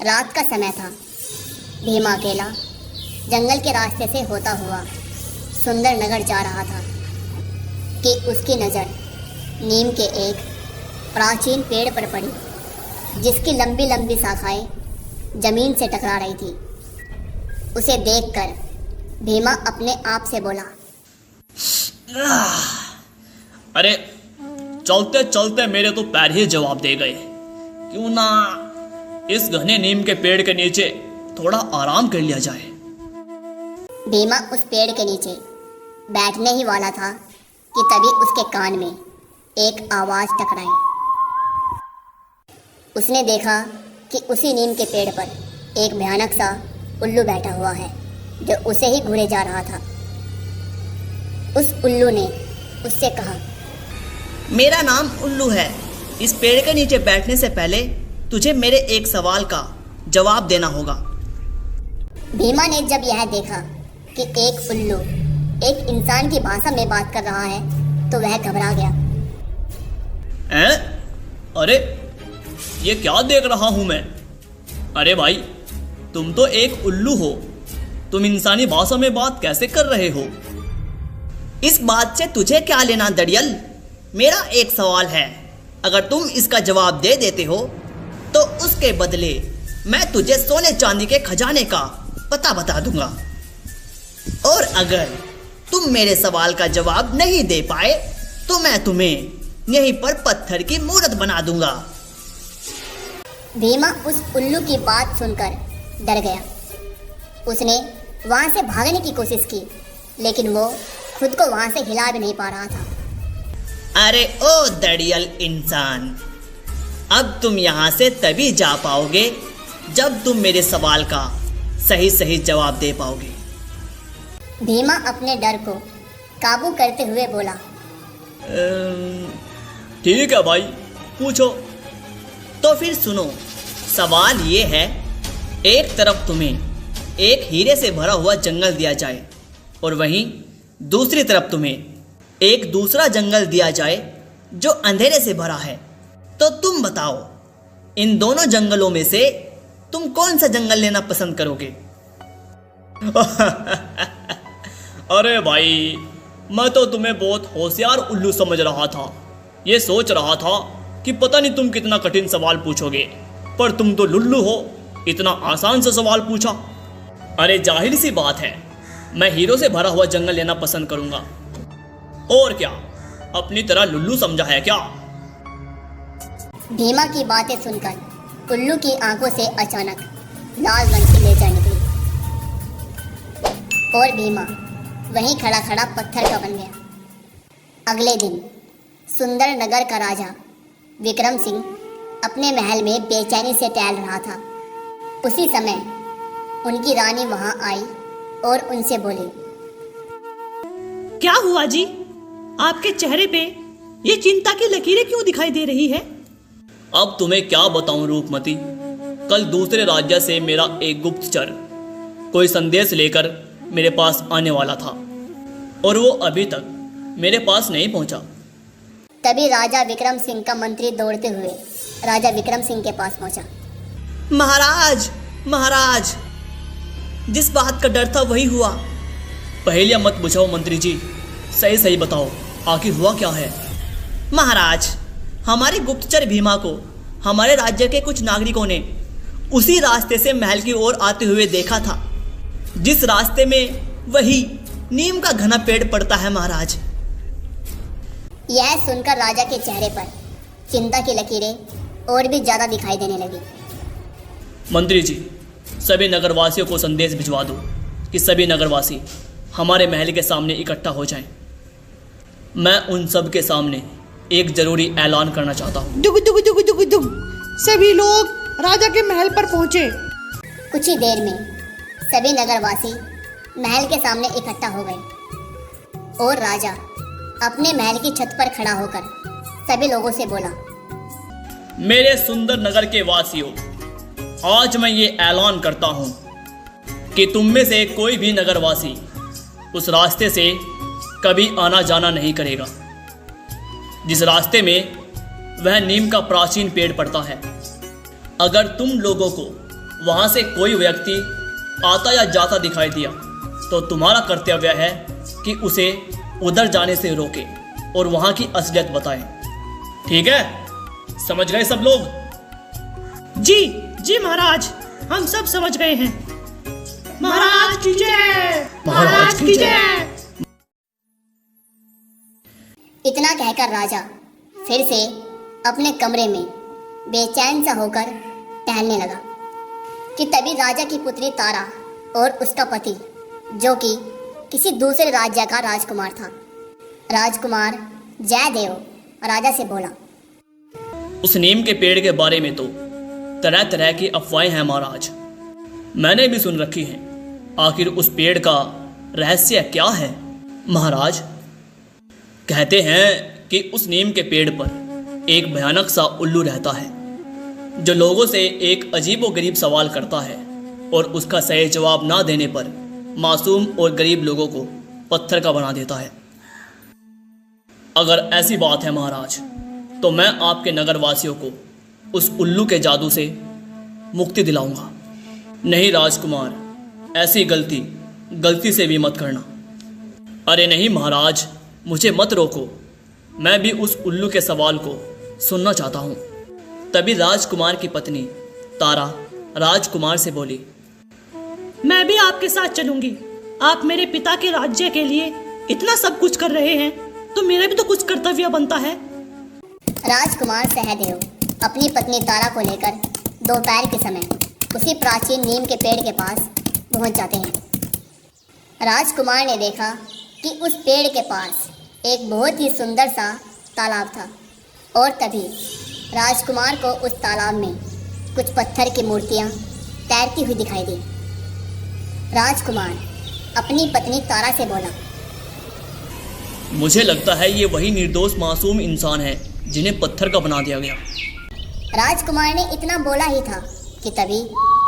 रात का समय था। भीमा अकेला जंगल के रास्ते से होता हुआ सुंदर नगर जा रहा था कि उसकी नज़र नीम के एक प्राचीन पेड़ पर पड़ी, जिसकी लंबी लंबी शाखाएं जमीन से टकरा रही थी। उसे देखकर भीमा अपने आप से बोला, अरे चलते चलते मेरे तो पैर ही जवाब दे गए। क्यों ना इस घने नीम के पेड़ के नीचे थोड़ा आराम कर लिया जाए। भीमा उस पेड़ के नीचे बैठने ही वाला था कि तभी उसके कान में एक आवाज़ टकराई। उसने देखा कि उसी नीम के पेड़ पर एक भयानक सा उल्लू बैठा हुआ है, जो उसे ही घूरे जा रहा था। उस उल्लू ने उससे कहा, मेरा नाम उल्लू है। इस पेड़ के नीचे बैठने से पहले तुझे मेरे एक सवाल का जवाब देना होगा। भीमा ने जब यह देखा कि एक उल्लू एक इंसान की भाषा में बात कर रहा है, तो वह घबरा गया। अरे ये क्या देख रहा हूं मैं? अरे भाई, तुम तो एक उल्लू हो, तुम इंसानी भाषा में बात कैसे कर रहे हो? इस बात से तुझे क्या लेना दड़ियल? मेरा एक सवाल है, अगर तुम इसका जवाब दे देते हो तो उसके बदले मैं तुझे सोने चांदी के खजाने का पता बता दूंगा, और अगर तुम मेरे सवाल का जवाब नहीं दे पाए तो मैं तुम्हें यहीं पर पत्थर की मूर्त बना दूंगा। भीमा उस उल्लू की बात सुनकर डर गया। उसने वहां से भागने की कोशिश की, लेकिन वो खुद को वहां से हिला भी नहीं पा रहा था। अरे ओ दड़ियल इंसान, अब तुम यहाँ से तभी जा पाओगे जब तुम मेरे सवाल का सही सही जवाब दे पाओगे। भीमा अपने डर को काबू करते हुए बोला, ठीक है भाई, पूछो। तो फिर सुनो, सवाल ये है, एक तरफ तुम्हें एक हीरे से भरा हुआ जंगल दिया जाए और वहीं दूसरी तरफ तुम्हें एक दूसरा जंगल दिया जाए जो अंधेरे से भरा है, तो तुम बताओ, इन दोनों जंगलों में से तुम कौन सा जंगल लेना पसंद करोगे? अरे भाई, मैं तो तुम्हें बहुत होशियार उल्लू समझ रहा था। ये सोच रहा था कि पता नहीं तुम कितना कठिन सवाल पूछोगे, पर तुम तो लुल्लू हो, इतना आसान सा सवाल पूछा। अरे जाहिर सी बात है, मैं हीरो से भरा हुआ जंगल लेना पसंद करूंगा। और क्या, अपनी तरह लुल्लू समझा है क्या? भीमा की बातें सुनकर उल्लू की आंखों से अचानक लाल रंग की लेजर निकली और भीमा वहीं खड़ा खड़ा पत्थर का बन गया। अगले दिन सुंदर नगर का राजा विक्रम सिंह अपने महल में बेचैनी से टहल रहा था। उसी समय उनकी रानी वहां आई और उनसे बोली, क्या हुआ जी? आपके चेहरे पे ये चिंता की लकीरें क्यों दिखाई दे रही है? अब तुम्हें क्या बताऊं रूपमती, कल दूसरे राज्य से मेरा एक गुप्तचर कोई संदेश लेकर मेरे पास आने वाला था और वो अभी तक मेरे पास नहीं पहुंचा। तभी राजा विक्रम सिंह का मंत्री दौड़ते हुए राजा विक्रम सिंह के पास पहुंचा। महाराज, महाराज, जिस बात का डर था वही हुआ। पहेलियां मत बुझाओ मंत्री जी, सही सही बताओ, आखिर हुआ क्या है? महाराज, हमारे गुप्तचर भीमा को हमारे राज्य के कुछ नागरिकों ने उसी रास्ते से महल की ओर आते हुए देखा था, जिस रास्ते में वही नीम का घना पेड़ पड़ता है। महाराज, यह सुनकर राजा के चेहरे पर चिंता की लकीरें और भी ज्यादा दिखाई देने लगी। मंत्री जी, सभी नगरवासियों को संदेश भिजवा दो कि सभी नगरवासी हमारे महल के सामने इकट्ठा हो जाएं। मैं उन सब के सामने एक जरूरी ऐलान करना चाहता हूँ। दुग दुग दुग दुग दुग, सभी लोग राजा के महल पर पहुंचे। कुछ ही देर में सभी नगरवासी महल के सामने इकट्ठा हो गए और राजा अपने महल की छत पर खड़ा होकर सभी लोगों से बोला, मेरे सुंदर नगर के वासियों, आज मैं ये ऐलान करता हूँ कि तुम में से कोई भी नगरवासी उस रास्ते से कभी आना जाना नहीं करेगा। जिस रास्ते में वह नीम का प्राचीन पेड़ पड़ता है, अगर तुम लोगों को वहां से कोई व्यक्ति आता या जाता दिखाई दिया तो तुम्हारा कर्तव्य है कि उसे उधर जाने से रोके और वहां की असलियत बताएं। ठीक है, समझ गए सब लोग? जी जी महाराज, हम सब समझ गए हैं। महाराज की जय, महाराज की जय। इतना कहकर राजा फिर से अपने कमरे में बेचैन सा होकर टहलने लगा कि तभी राजा की पुत्री तारा और उसका पति, जो कि किसी दूसरे राज्य का राजकुमार था, राजकुमार जयदेव, राजा से बोला। उस नीम के पेड़ के बारे में तो तरह तरह की अफवाहें हैं महाराज, मैंने भी सुन रखी हैं। आखिर उस पेड़ का रहस्य क्या है? महाराज, कहते हैं कि उस नीम के पेड़ पर एक भयानक सा उल्लू रहता है जो लोगों से एक अजीबोगरीब सवाल करता है और उसका सही जवाब ना देने पर मासूम और गरीब लोगों को पत्थर का बना देता है। अगर ऐसी बात है महाराज, तो मैं आपके नगर वासियों को उस उल्लू के जादू से मुक्ति दिलाऊंगा। नहीं राजकुमार, ऐसी गलती से भी मत करना। अरे नहीं महाराज, मुझे मत रोको, मैं भी उस उल्लू के सवाल को सुनना चाहता हूँ। तभी राजकुमार की पत्नी तारा राजकुमार से बोली, मैं भी आपके साथ चलूंगी। आप मेरे पिता के राज्य के लिए इतना सब कुछ कर रहे हैं, तो मेरा भी तो कुछ कर्तव्य बनता है। राजकुमार सहदेव अपनी पत्नी तारा को लेकर दोपहर के समय उसी प्राचीन नीम के पेड़ के पास पहुंच जाते हैं। राजकुमार ने देखा कि उस पेड़ के पास एक बहुत ही सुंदर सा तालाब था और तभी राजकुमार को उस तालाब में कुछ पत्थर की मूर्तियां तैरती हुई दिखाई दी। राजकुमार अपनी पत्नी तारा से बोला, मुझे लगता है ये वही निर्दोष मासूम इंसान है जिन्हें पत्थर का बना दिया गया। राजकुमार ने इतना बोला ही था कि तभी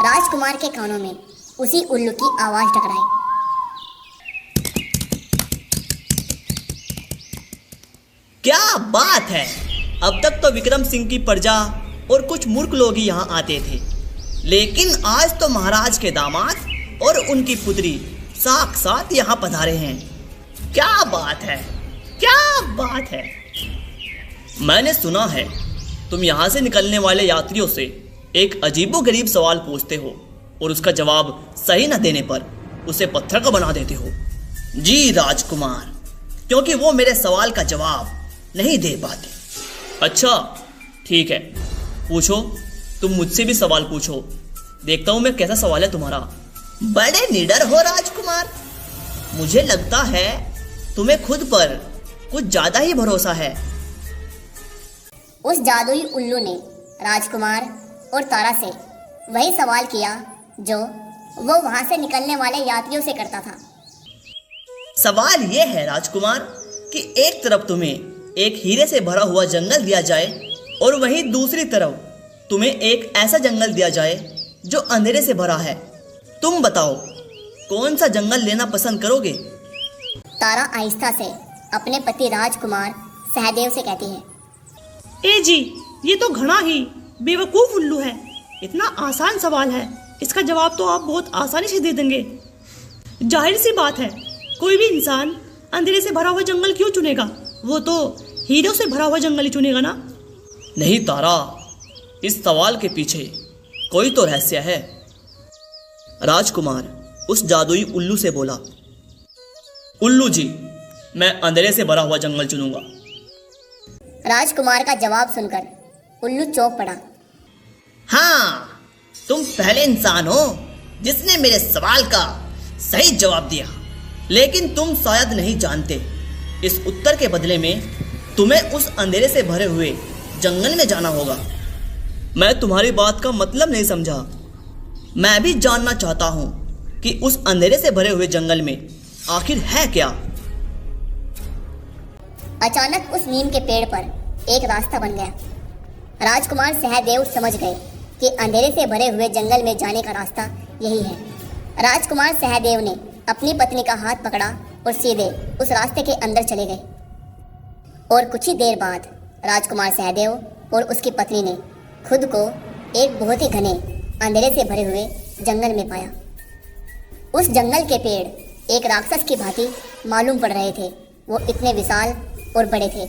राजकुमार के कानों में उसी उल्लू की आवाज टकराई। क्या बात है! अब तक तो विक्रम सिंह की प्रजा और कुछ मूर्ख लोग ही यहाँ आते थे, लेकिन आज तो महाराज के दामाद और उनकी पुत्री साक्षात यहाँ पधारे हैं। क्या बात है, क्या बात है! मैंने सुना है तुम यहाँ से निकलने वाले यात्रियों से एक अजीबोगरीब सवाल पूछते हो और उसका जवाब सही न देने पर उसे पत्थर का बना देते हो। जी राजकुमार, क्योंकि वो मेरे सवाल का जवाब नहीं दे पाते। अच्छा ठीक है, पूछो, तुम मुझसे भी सवाल पूछो, देखता हूं मैं कैसा सवाल है तुम्हारा। बड़े निडर हो राजकुमार, मुझे लगता है तुम्हें खुद पर कुछ ज्यादा ही भरोसा है। उस जादुई उल्लू ने राजकुमार और तारा से वही सवाल किया जो वो वहां से निकलने वाले यात्रियों से करता था। सवाल यह है राजकुमार कि एक तरफ तुम्हें एक हीरे से भरा हुआ जंगल दिया जाए और वहीं दूसरी तरफ तुम्हें एक ऐसा जंगल दिया जाए जो अंधेरे से भरा है। तुम बताओ, कौन सा जंगल लेना पसंद करोगे? तारा आहिस्ता से अपने पति राजकुमार सहदेव से कहती है, ए जी, ये तो घना ही बेवकूफ उल्लू है। इतना आसान सवाल है, इसका जवाब तो आप बहुत आसानी से दे देंगे। जाहिर सी बात है, कोई भी इंसान अंधेरे से भरा हुआ जंगल क्यों चुनेगा? वो तो हीरों से भरा हुआ जंगल ही चुनेगा ना। नहीं तारा, इस सवाल के पीछे कोई तो रहस्य है। राजकुमार उस जादुई उल्लू से बोला, उल्लू जी, मैं अंधेरे से भरा हुआ जंगल चुनूंगा। राजकुमार का जवाब सुनकर उल्लू चौंक पड़ा। हाँ, तुम पहले इंसान हो जिसने मेरे सवाल का सही जवाब दिया, लेकिन तुम शायद नहीं जानते, इस उत्तर के बदले में तुम्हें उस अंधेरे से भरे हुए जंगल में जाना होगा। मैं तुम्हारी बात का मतलब नहीं समझा। मैं भी जानना चाहता हूँ कि उस अंधेरे से भरे हुए जंगल में आखिर है क्या। अचानक उस नीम के पेड़ पर एक रास्ता बन गया। राजकुमार सहदेव समझ गए कि अंधेरे से भरे हुए जंगल में जाने का रास्ता यही है। राजकुमार सहदेव ने अपनी पत्नी का हाथ पकड़ा और सीधे उस रास्ते के अंदर चले गए। और कुछ ही देर बाद राजकुमार सहदेव और उसकी पत्नी ने खुद को एक बहुत ही घने अंधेरे से भरे हुए जंगल में पाया। उस जंगल के पेड़ एक राक्षस की भांति मालूम पड़ रहे थे। वो इतने विशाल और बड़े थे